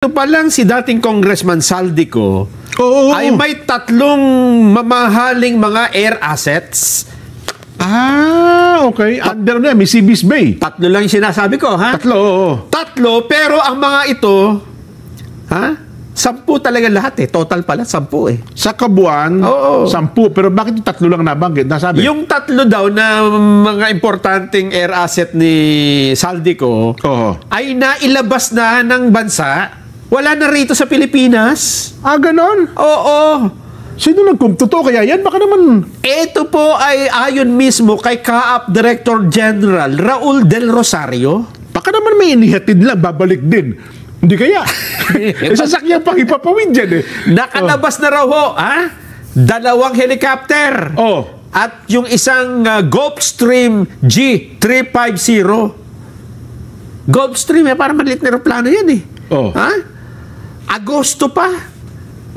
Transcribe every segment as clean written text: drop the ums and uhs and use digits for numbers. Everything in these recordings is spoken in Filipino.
Ito pa lang si dating Congressman Saldico ay may 3 mamahaling mga air assets. Okay. Under na, may Seabis Bay. 3 lang yung sinasabi ko, ha? 3, oo. 3, pero ang mga ito, 10 talaga lahat eh. Total pala, 10 eh. Sa kabuuan, 10. Pero bakit yung 3 lang nabanggit? Nasabi? Yung 3 daw na mga importanteng air asset ni Saldico ay nailabas na ng bansa. Wala na rito sa Pilipinas. Ganon? Oo. Sino nagkumtuto kaya yan? Baka naman... Ito po ay ayon mismo kay CAAP Director General Raul Del Rosario. Baka naman may inihatid lang, babalik din. Hindi kaya. Sasakyan pang ipapawid dyan eh. Nakalabas na raw ho, 2 helicopter. At yung isang Gulfstream G350. Gulfstream, parang maliit na aeroplano yan eh. Agosto pa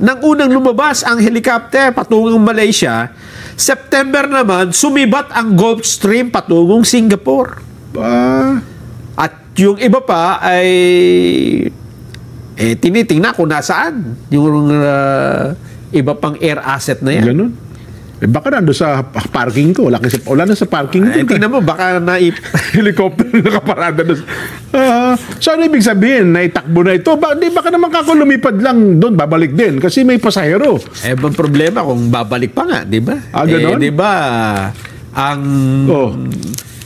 nang unang lumabas ang helicopter patungong Malaysia. September naman, sumibat ang Gulfstream patungong Singapore. At yung iba pa ay tinitingnan kung nasaan yung iba pang air asset na yan. Ganun. Baka nando sa parking ko. Wala na sa parking ko. Tingnan mo, baka helicopter nakaparada na. So ano ibig sabihin? Naitakbo na ito? Baka naman kako lumipad lang doon, babalik din. Kasi may pasahero. Bang problema kung babalik pa nga, di ba? Ganon? Di ba,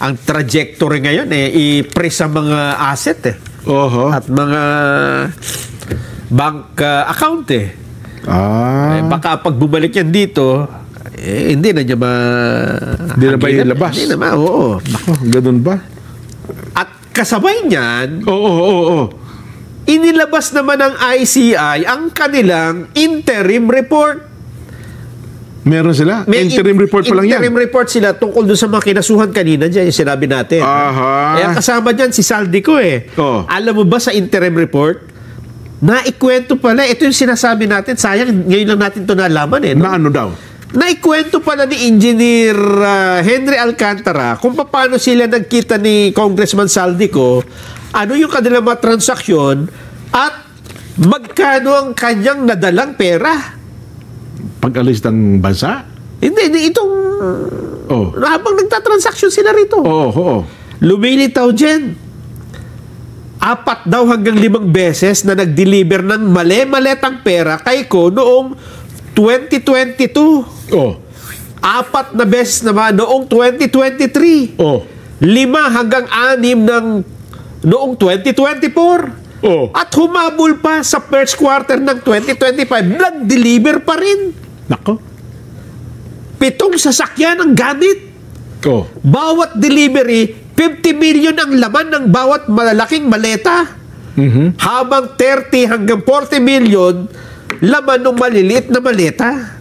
ang trajectory ngayon, i-press ang mga asset at mga bank account baka pag bumalik yan dito, hindi na niya hindi na ba ilabas? Hindi na oo. Ganun ba? At kasabay niyan, inilabas naman ng ICI ang kanilang interim report. Meron sila? Interim report pa lang yan? Interim report sila tungkol doon sa mga kinasuhan kanina dyan, yung sinabi natin. Kaya kasama dyan si Saldico Alam mo ba sa interim report, naikwento pala, ito yung sinasabi natin, sayang, ngayon lang natin ito nalaman Na ano daw? Naikwento pala ni Engineer Henry Alcantara kung paano sila nagkita ni Congressman Saldico, ano yung kanilang mga transaksyon at magkano ang kanyang nadalang pera. Pag-alis ng bansa? Hindi itong habang nagtatransaksyon sila rito. Lumilitaw dyan. 4 daw hanggang 5 beses na nag-deliver ng mali-maletang pera kay Ko noong 2022. 4 na beses naman noong 2023. 5 hanggang 6 ng noong 2024. At humabol pa sa first quarter ng 2025. Nag-deliver pa rin. Nako. 7 sasakyan ang gamit. Bawat delivery, 50 million ang laman ng bawat malalaking maleta. Habang 30 hanggang 40 million laman ng maliliit na maleta.